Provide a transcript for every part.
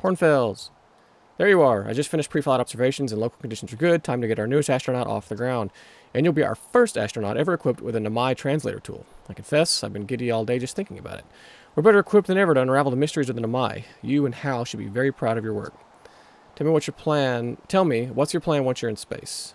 Cornfells. There you are. I just finished pre-flight observations and local conditions are good. Time to get our newest astronaut off the ground. And you'll be our first astronaut ever equipped with a Namai translator tool. I confess, I've been giddy all day just thinking about it. We're better equipped than ever to unravel the mysteries of the Namai. You and Hal should be very proud of your work. Tell me what's your plan. Tell me, what's your plan once you're in space?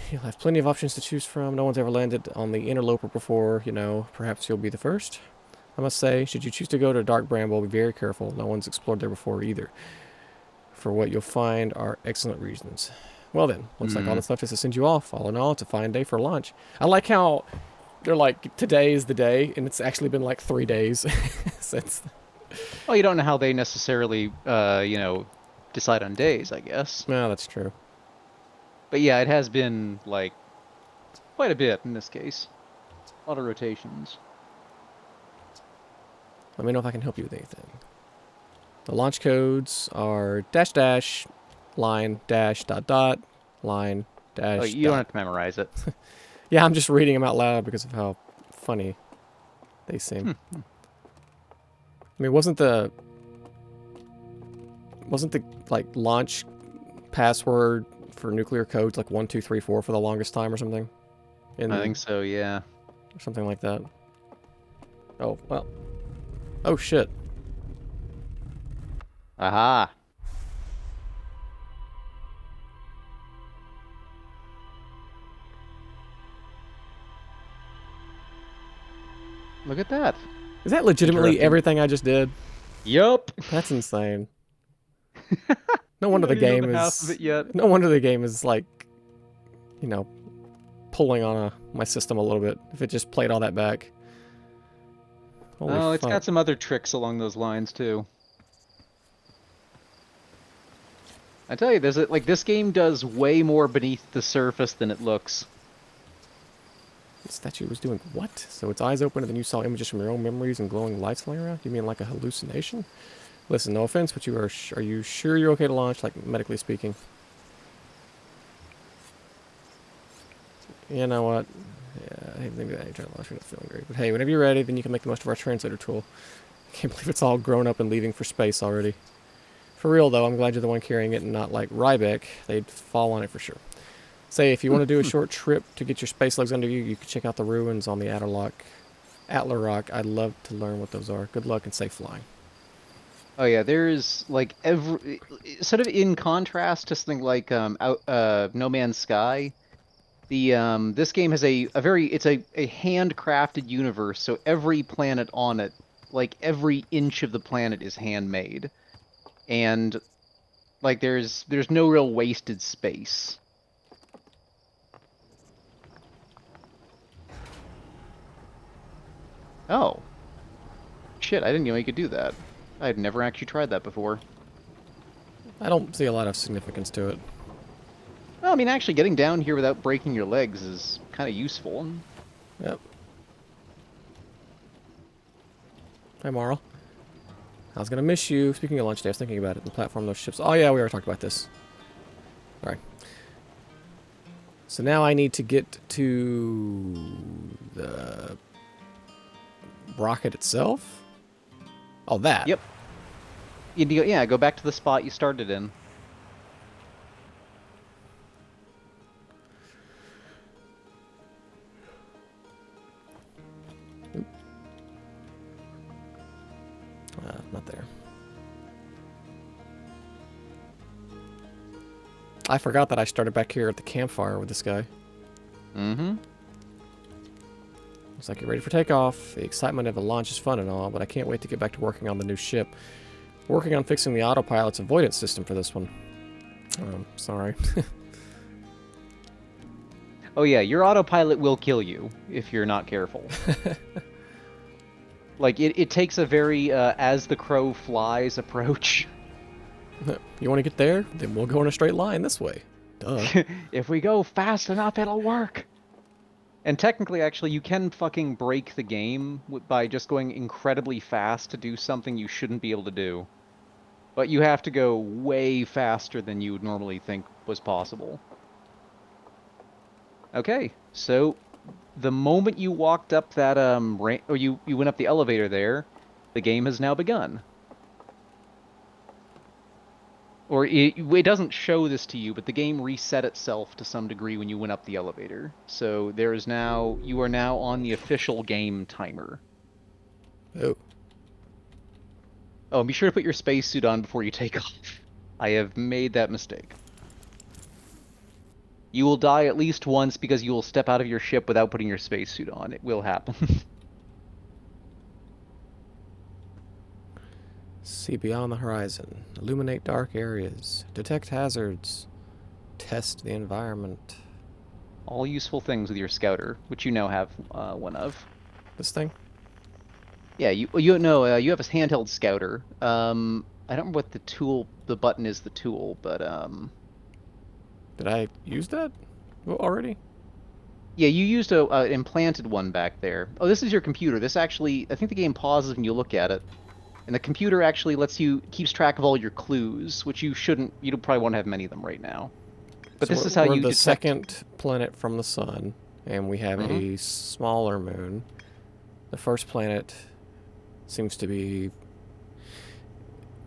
You'll have plenty of options to choose from. No one's ever landed on the Interloper before, you know. Perhaps you'll be the first. I must say, should you choose to go to Dark Bramble, be very careful. No one's explored there before either. For what you'll find are excellent reasons. Well then, looks like all that's left is to send you off. All in all, it's a fine day for launch. I like how they're like, today is the day, and it's actually been like 3 days since. Well, you don't know how they necessarily, decide on days, I guess. No, that's true. But yeah, it has been, like, quite a bit in this case. A lot of rotations. Let me know if I can help you with anything. The launch codes are dash dash, line dash dot dot, line dash. Oh, you don't have to memorize it. Yeah, I'm just reading them out loud because of how funny they seem. I mean, wasn't the like launch password for nuclear codes like 1234 for the longest time or something? I think so, yeah. Or something like that. Oh, well. Oh, shit. Aha! Look at that. Is that legitimately everything I just did? Yup. That's insane. No wonder the I don't even game know the half is. of it yet. No wonder the game is like, you know, pulling on my system a little bit. If it just played all that back. Holy Oh, it's fuck. got some other tricks along those lines too. I tell you, this game does way more beneath the surface than it looks. The statue was doing what? So its eyes opened and then you saw images from your own memories and glowing lights flying around? You mean like a hallucination? Listen, no offense, but are you sure you're okay to launch, like medically speaking? You know what? Yeah, hey, maybe that trying to launch, you're not feeling great. But hey, whenever you're ready, then you can make the most of our translator tool. I can't believe it's all grown up and leaving for space already. For real though, I'm glad you're the one carrying it and not like Rybeck. They'd fall on it for sure. Say, if you want to do a short trip to get your space legs under you, you can check out the ruins on the Atler Rock. I'd love to learn what those are. Good luck and safe flying. Oh yeah, there's like every sort of in contrast to something like No Man's Sky. This game has a very it's a handcrafted universe, so every planet on it, like every inch of the planet is handmade. And like there's no real wasted space. Oh. Shit, I didn't know you could do that. I had never actually tried that before. I don't see a lot of significance to it. Well, I mean, actually getting down here without breaking your legs is kind of useful. Yep. Hi, Marl. I was gonna miss you. Speaking of lunch day, I was thinking about it. The platform, those ships. Oh yeah, we already talked about this. All right. So now I need to get to the rocket itself. Oh, that. Yep. Yeah, go back to the spot you started in. Not there. I forgot that I started back here at the campfire with this guy. Mm-hmm. Looks like you're ready for takeoff. The excitement of a launch is fun and all, but I can't wait to get back to working on the new ship. Working on fixing the autopilot's avoidance system for this one. Sorry. Oh yeah, your autopilot will kill you if you're not careful. Like, it takes a very as the crow flies approach. You want to get there? Then we'll go in a straight line this way. Duh. If we go fast enough, it'll work. And technically, actually, you can fucking break the game by just going incredibly fast to do something you shouldn't be able to do. But you have to go way faster than you would normally think was possible. Okay, so the moment you walked up that or you went up the elevator there, the game has now begun. Or it doesn't show this to you, but the game reset itself to some degree when you went up the elevator. So you are now on the official game timer. Oh, Oh, and be sure to put your spacesuit on before you take off. I have made that mistake. You will die at least once because you will step out of your ship without putting your spacesuit on. It will happen. see beyond the horizon. Illuminate dark areas. Detect hazards. Test the environment. All useful things with your scouter, which you now have one of. This thing? Yeah, you know you have a handheld scouter. I don't remember what the button is the tool, but Did I use that already? yeah, you used a an implanted one back there. Oh, this is your computer. This actually, I think the game pauses when you look at it, and the computer actually keeps track of all your clues, which you don't probably want to have many of them right now. But So this is how we're you the detect. second planet from the sun, and we have Mhm. a smaller moon. The first planet seems to be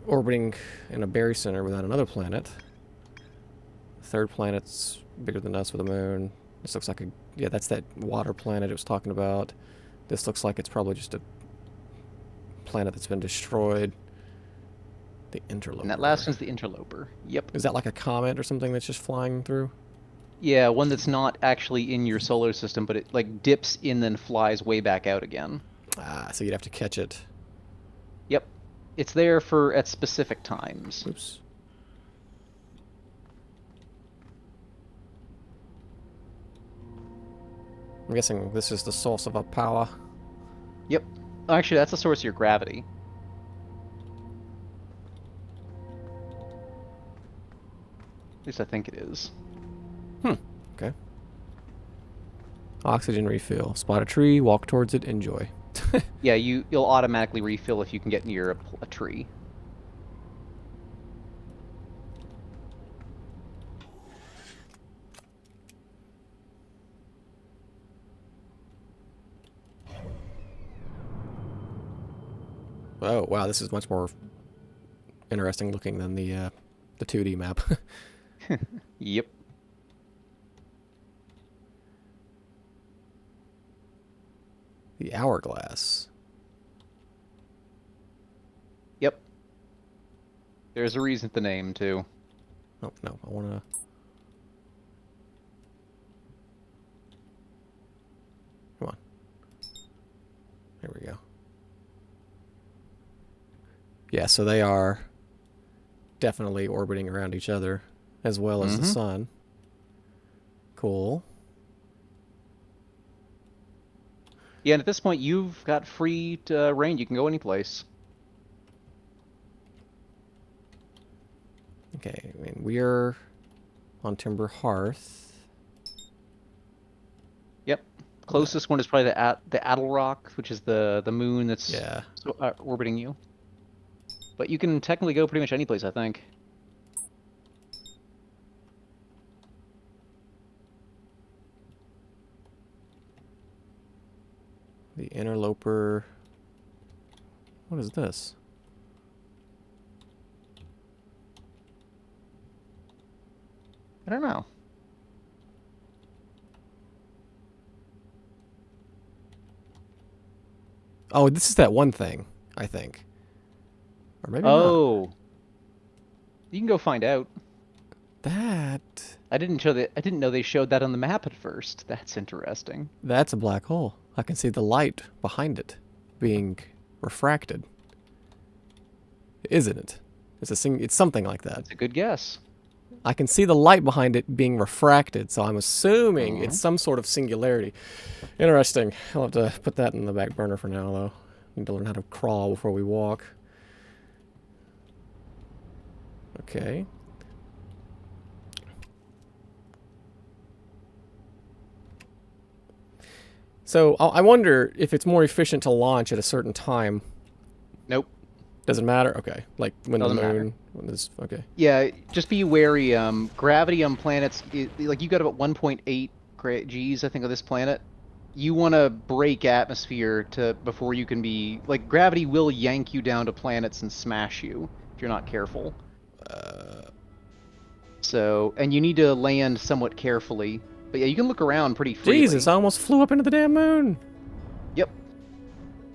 orbiting in a barycenter without another planet. The third planet's bigger than us with a moon. This looks like yeah, that's that water planet it was talking about. This looks like it's probably just a planet that's been destroyed. The And that interloper. last one's the interloper. Yep. Is that like a comet or something that's just flying through? Yeah, one that's not actually in your solar system, but it like dips in then flies way back out again. Ah, so you'd have to catch it. Yep. It's there for at specific times. Oops. I'm guessing this is the source of our power. Yep. Actually, that's the source of your gravity. At least I think it is. Okay. Oxygen refill. Spot a tree, walk towards it, enjoy. Yeah, you'll automatically refill if you can get near a tree. Oh, wow, this is much more interesting looking than the 2D map. Yep. The hourglass. Yep. There's a reason for the name too. Oh, no, I want to... Come on. There we go. Yeah, so they are definitely orbiting around each other as well as the Mm-hmm. sun. Cool. Yeah, and at this point you've got free reign. You can go any place. Okay, I mean, we're on Timber Hearth. Yep. Closest one is probably the Adelrock, which is the moon that's Yeah. orbiting you. But you can technically go pretty much any place, I think. The interloper. What is this? I don't know. Oh, this is that one thing, I think. Or maybe not. Oh, you can go find out. That... I didn't know they showed that on the map at first. That's interesting. That's a black hole. I can see the light behind it being refracted. Isn't it? It's something like that. That's a good guess. I can see the light behind it being refracted, so I'm assuming Mhm. it's some sort of singularity. Interesting. I'll have to put that in the back burner for now, though. Need to learn how to crawl before we walk. Okay. So I wonder if it's more efficient to launch at a certain time. Nope. Does it matter? Okay. Like when Doesn't the matter. moon... When this, okay. Yeah, just be wary. Gravity on planets, like you got about 1.8 G's, I think, of this planet. You want to break atmosphere before you can be like gravity will yank you down to planets and smash you if you're not careful. So, and you need to land somewhat carefully. But yeah, you can look around pretty freely. Jesus, I almost flew up into the damn moon. Yep.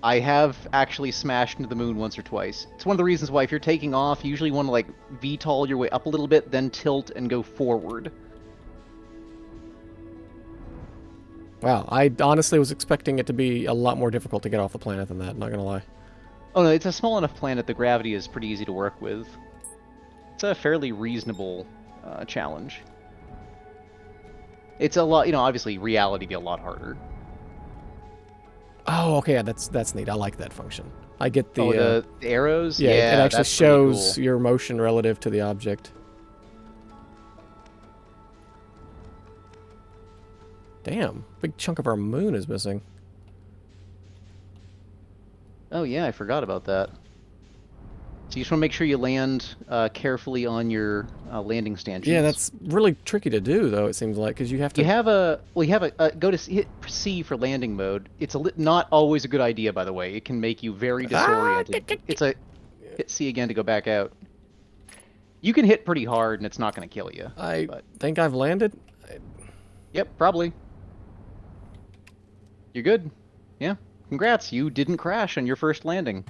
I have actually smashed into the moon once or twice. It's one of the reasons why if you're taking off, you usually want to like VTOL your way up a little bit, then tilt and go forward. Wow, I honestly was expecting it to be a lot more difficult to get off the planet than that, not gonna lie. Oh no, it's a small enough planet, the gravity is pretty easy to work with. It's a fairly reasonable challenge. It's a lot, obviously reality be a lot harder. Oh, okay, that's neat. I like that function. I get the... the arrows? Yeah, Yeah, it actually that's pretty shows cool. your motion relative to the object. Damn, big chunk of our moon is missing. Oh yeah, I forgot about that. So you just want to make sure you land carefully on your landing stanchions. Yeah, that's really tricky to do, though, it seems like, because you have to... You have go to hit C for landing mode. It's not always a good idea, by the way. It can make you very disoriented. Hit C again to go back out. You can hit pretty hard, and it's not going to kill you. I think I've landed. Yep, probably. You're good. Yeah. Congrats, you didn't crash on your first landing.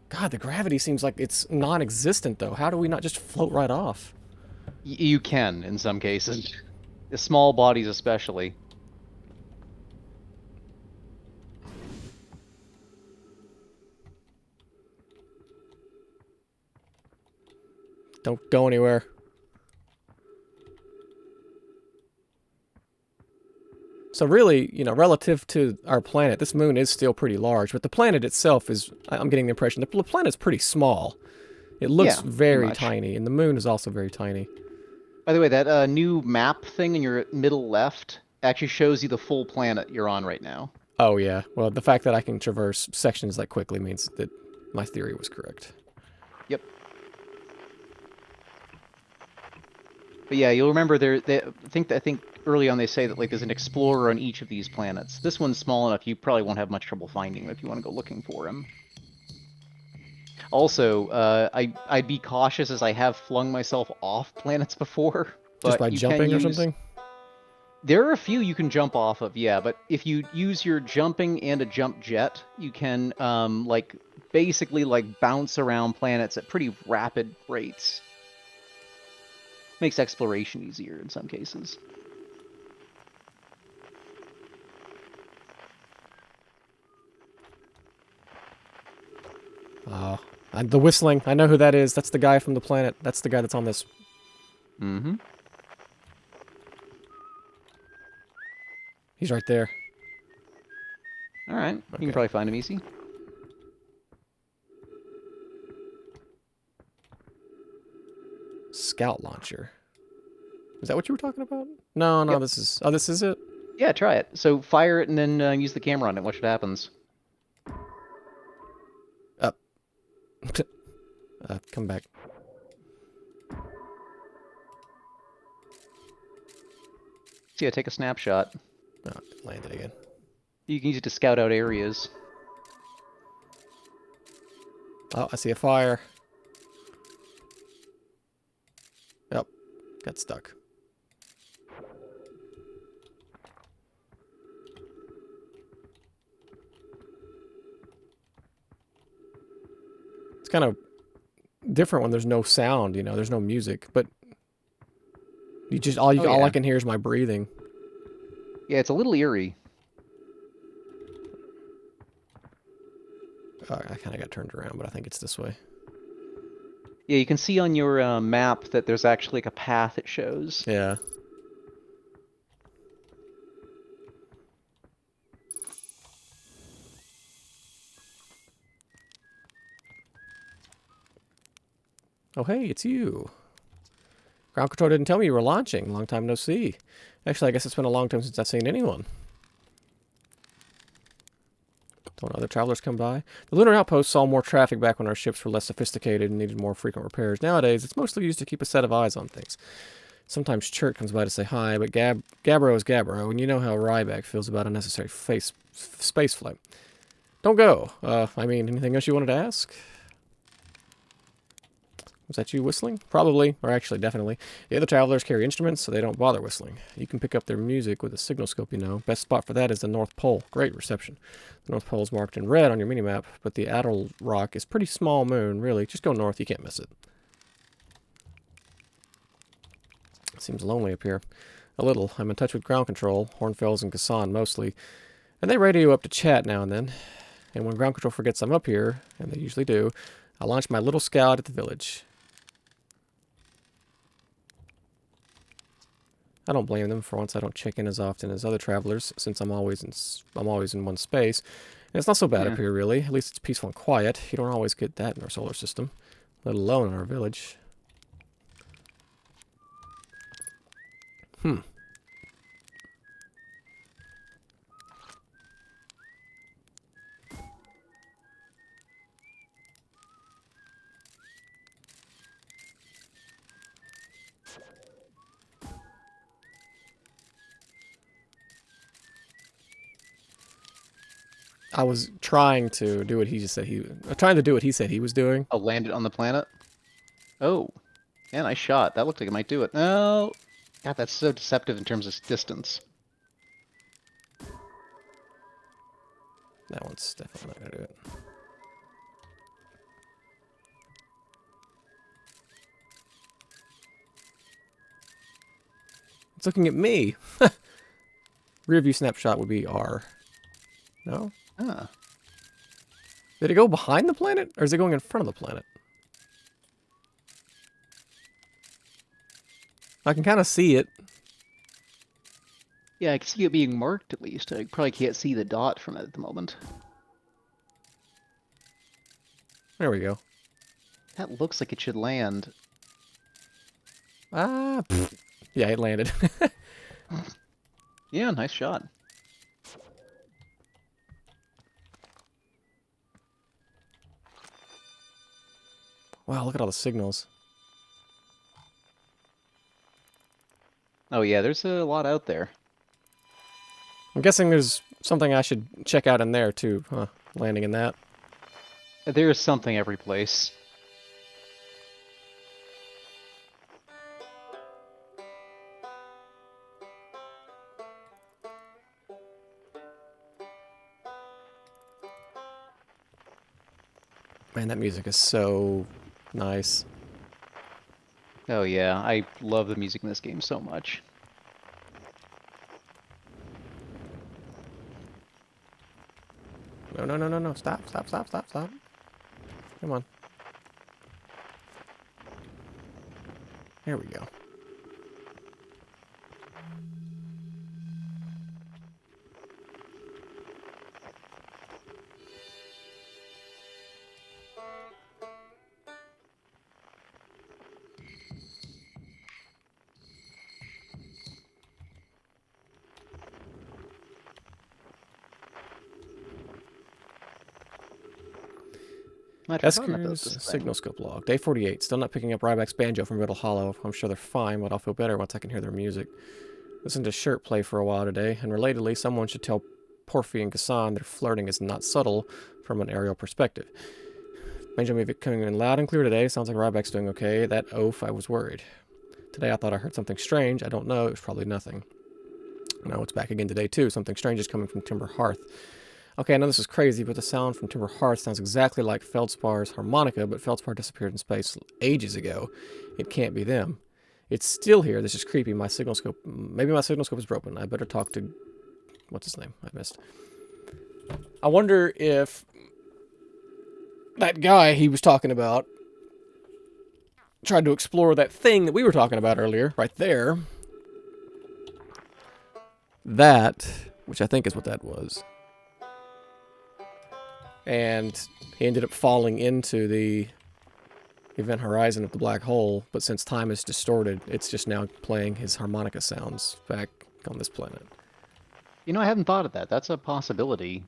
God, the gravity seems like it's non-existent, though. How do we not just float right off? You can, in some cases. The small bodies especially. Don't go anywhere. So really, relative to our planet, this moon is still pretty large, but the planet itself is, I'm getting the impression, the planet's pretty small. It looks very tiny, and the moon is also very tiny. By the way, that new map thing in your middle left actually shows you the full planet you're on right now. Oh yeah, well, the fact that I can traverse sections that quickly means that my theory was correct. Yep. But yeah, you'll remember I think early on they say that like there's an explorer on each of these planets. This one's small enough you probably won't have much trouble finding him if you want to go looking for him. Also, I'd be cautious as I have flung myself off planets before. Just by jumping or something? There are a few you can jump off of, yeah, but if you use your jumping and a jump jet, you can basically bounce around planets at pretty rapid rates. Makes exploration easier in some cases. The whistling. I know who that is. That's the guy from the planet. That's the guy that's on this. Mm-hmm. He's right there. Alright, okay. You can probably find him easy. Scout launcher. Is that what you were talking about? No, yep. This is... Oh, this is it? Yeah, try it. So fire it and then use the camera on it. Watch what happens. Up. Come back. So yeah, take a snapshot. Oh, landed again. You can use it to scout out areas. Oh, I see a fire. Yep. Got stuck. It's kind of different when there's no sound, there's no music, but you just all I can hear is my breathing. Yeah, it's a little eerie. I kind of got turned around, but I think it's this way. Yeah, you can see on your map that there's actually like a path it shows. Yeah. Oh, hey, it's you. Ground Control didn't tell me you were launching. Long time no see. Actually, I guess it's been a long time since I've seen anyone. Don't other travelers come by? The lunar outpost saw more traffic back when our ships were less sophisticated and needed more frequent repairs. Nowadays, it's mostly used to keep a set of eyes on things. Sometimes Chert comes by to say hi, but Gabbro is Gabbro, and you know how Ryback feels about unnecessary space flight. Don't go. I mean, anything else you wanted to ask? Was that you whistling? Probably, or actually, definitely. The other travelers carry instruments, so they don't bother whistling. You can pick up their music with a signal scope, you know. Best spot for that is the North Pole. Great reception. The North Pole is marked in red on your minimap, but the Adel Rock is pretty small moon, really. Just go north, you can't miss it. Seems lonely up here. A little. I'm in touch with ground control, Hornfels and Kassan mostly, and they radio you up to chat now and then. And when ground control forgets I'm up here, and they usually do, I launch my little scout at the village. I don't blame them. For once, I don't check in as often as other travelers, since I'm always in one space. And it's not so bad up here, really. At least it's peaceful and quiet. You don't always get that in our solar system, let alone in our village. I was trying to do what he just said trying to do what he said he was doing. Oh, landed on the planet? Oh. Yeah, nice shot. That looked like it might do it. No! God, that's so deceptive in terms of distance. That one's definitely not gonna do it. It's looking at me. Rear view snapshot would be R. No? Ah. Did it go behind the planet, or is it going in front of the planet? I can kind of see it. Yeah, I can see it being marked at least. I probably can't see the dot from it at the moment. There we go. That looks like it should land. Ah, pfft. Yeah, it landed. Yeah, nice shot. Wow, look at all the signals. Oh yeah, there's a lot out there. I'm guessing there's something I should check out in there too, huh? Landing in that. There's something every place. Man, that music is so nice. Oh yeah, I love the music in this game so much. No, no, no, no, no. Stop, stop, stop, stop, stop. Come on. There we go. Esker's signal scope log. Day 48. Still not picking up Ryback's banjo from Riddle Hollow. I'm sure they're fine, but I'll feel better once I can hear their music. Listened to Shirt play for a while today, and relatedly, someone should tell Porphy and Kassan their flirting is not subtle from an aerial perspective. Banjo music coming in loud and clear today. Sounds like Ryback's doing okay. That oaf, I was worried. Today I thought I heard something strange. I don't know. It was probably nothing. Now it's back again today, too. Something strange is coming from Timber Hearth. Okay, I know this is crazy, but the sound from Timber Hearth sounds exactly like Feldspar's harmonica, but Feldspar disappeared in space ages ago. It can't be them. It's still here. This is creepy. My signal scope... Maybe my signal scope is broken. I better talk to... What's his name? I missed. I wonder if that guy he was talking about tried to explore that thing that we were talking about earlier, right there. That, which I think is what that was. And he ended up falling into the event horizon of the black hole, but since time is distorted, it's just now playing his harmonica sounds back on this planet. You know, I hadn't thought of that. That's a possibility.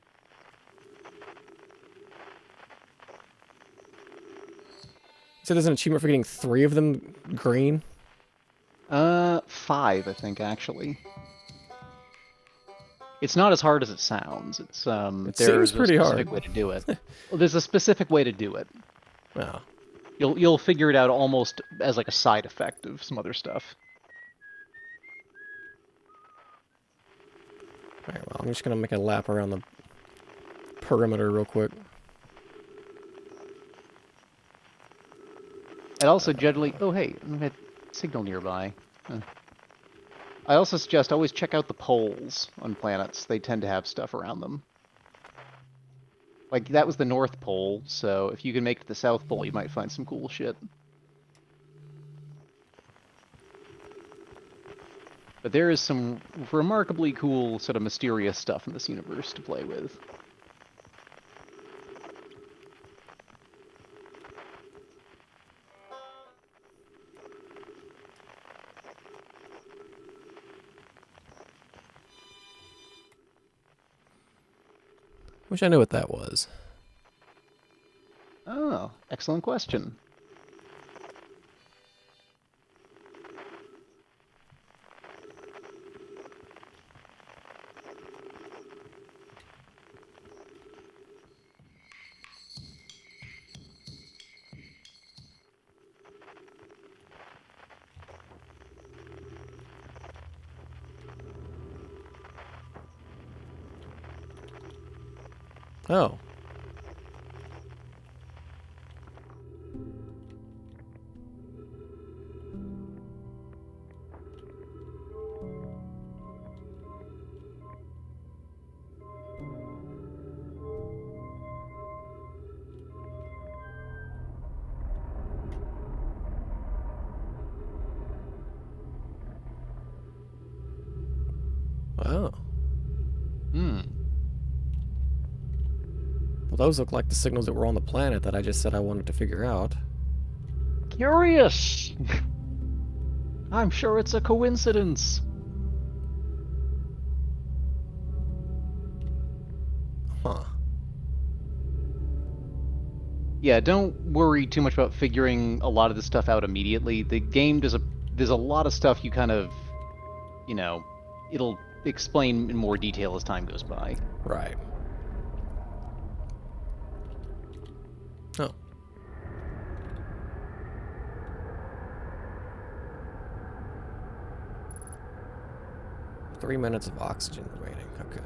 So there's an achievement for getting 3 of them green? 5, I think, actually. It's not as hard as it sounds. It's It seems there's a pretty hard. specific way to do it. Well, there's a specific way to do it. Oh. You'll figure it out almost as like a side effect of some other stuff. Alright, well, I'm just gonna make a lap around the perimeter real quick. And also generally, oh hey, we had signal nearby. I also suggest always check out the poles on planets. They tend to have stuff around them. Like that was the North Pole, so if you can make it to the South Pole, you might find some cool shit. But there is some remarkably cool, sort of mysterious stuff in this universe to play with. Wish I knew what that was. Oh, excellent question. Oh. Oh. Hmm. Well, those look like the signals that were on the planet that I just said I wanted to figure out. Curious! I'm sure it's a coincidence. Huh. Yeah, don't worry too much about figuring a lot of this stuff out immediately. The game there's a lot of stuff you kind of, you know, it'll explain in more detail as time goes by. Right. Oh. Three minutes of oxygen remaining. Okay.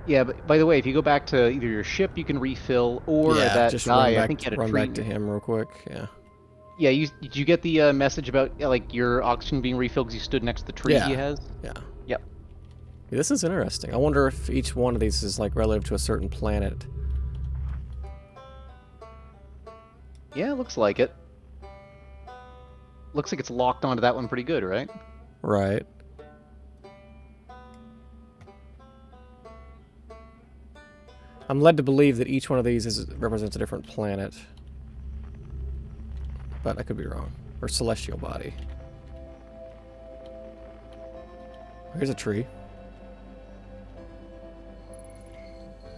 Yeah, but by the way, if you go back to either your ship, you can refill, or Yeah, that just guy, run back, I think he had a run tree. back to him real quick. Yeah. Yeah, did you get the message about like your oxygen being refilled because you stood next to the tree Yeah. he has? Yeah. Yep. Yeah, this is interesting. I wonder if each one of these is like relative to a certain planet. Yeah, looks like it. Looks like it's locked onto that one pretty good, right? Right. I'm led to believe that each one of these represents a different planet. But I could be wrong. Or celestial body. Here's a tree.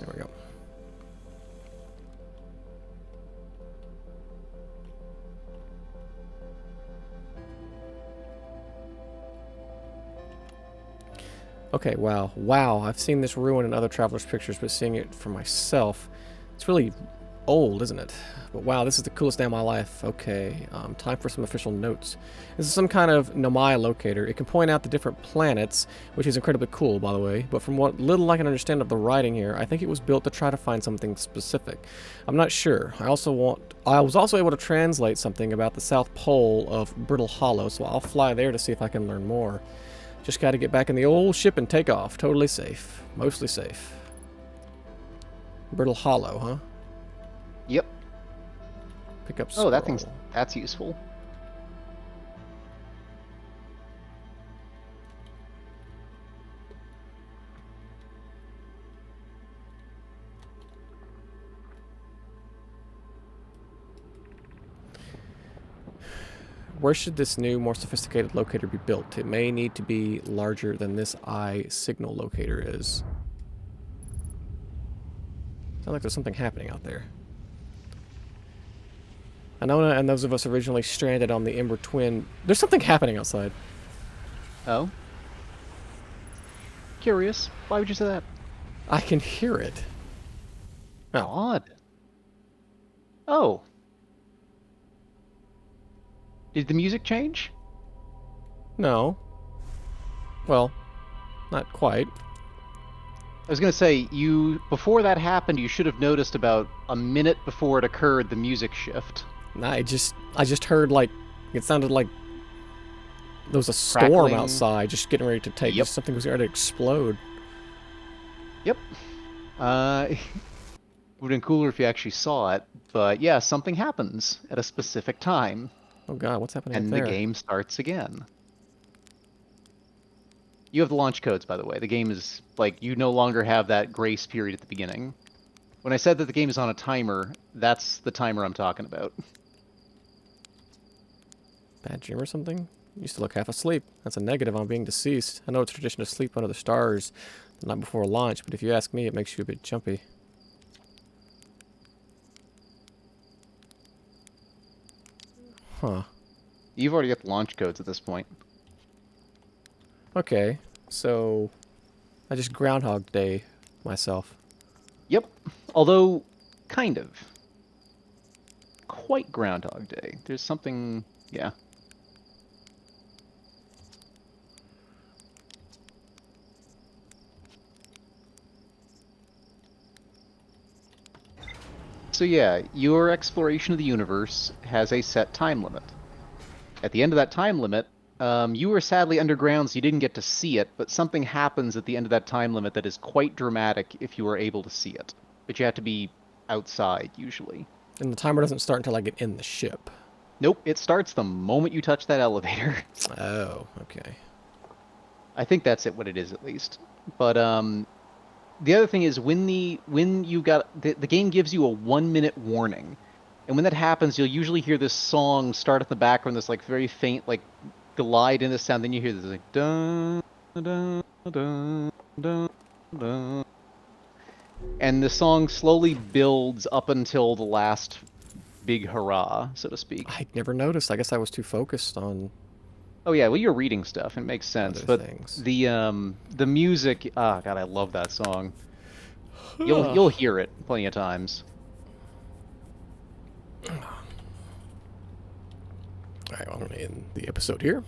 There we go. Okay, wow. Wow, I've seen this ruin in other travelers' pictures, but seeing it for myself, it's really old, isn't it? But wow, this is the coolest day of my life. Okay, time for some official notes. This is some kind of Nomai locator. It can point out the different planets, which is incredibly cool, by the way, but from what little I can understand of the writing here, I think it was built to try to find something specific. I'm not sure. I was also able to translate something about the South Pole of Brittle Hollow, so I'll fly there to see if I can learn more. Just got to get back in the old ship and take off. Totally safe. Mostly safe. Brittle Hollow, huh? Yep. Pick up Oh, scroll. that's useful. Where should this new, more sophisticated locator be built? It may need to be larger than this eye signal locator is. Sounds like there's something happening out there. Anona and those of us originally stranded on the Ember Twin. There's something happening outside. Oh. Curious. Why would you say that? I can hear it. Oh, Odd. Oh. Did the music change? no. Well, not quite. I was gonna say, before that happened, you should have noticed about a minute before it occurred the music shift. Nah, I just heard like it sounded like there was a storm Crackling. outside, just getting ready to take. Yep. Something was ready to explode. Yep. It would have been cooler if you actually saw it, but yeah, something happens at a specific time, Oh God, what's happening up and there? the game starts again. You have the launch codes, by the way. The game is, like, you no longer have that grace period at the beginning. When I said that the game is on a timer, that's the timer I'm talking about. Bad dream or something? Used to look half asleep. That's a negative on being deceased. I know it's a tradition to sleep under the stars the night before launch, but if you ask me, it makes you a bit jumpy. Huh. You've already got the launch codes at this point. Okay, so I just Groundhog Day myself. Yep. Although, kind of. Quite Groundhog Day. There's something... yeah. So yeah, your exploration of the universe has a set time limit. At the end of that time limit, you were sadly underground, so you didn't get to see it, but something happens at the end of that time limit that is quite dramatic if you are able to see it. But you have to be outside, usually. And the timer doesn't start until I get in the ship. Nope, it starts the moment you touch that elevator. Oh, okay. I think that's what it is, at least. But the other thing is when you got the game gives you a 1 minute warning, and when that happens, you'll usually hear this song start in the background, this like very faint like glide in the sound. Then you hear this like dun dun dun dun dun, and the song slowly builds up until the last big hurrah, so to speak. I never noticed. I guess I was too focused on Oh yeah, well you're reading stuff. It makes sense. other But things. the music, ah God, I love that song. You'll hear it plenty of times. Alright, well, I'm going to end the episode here.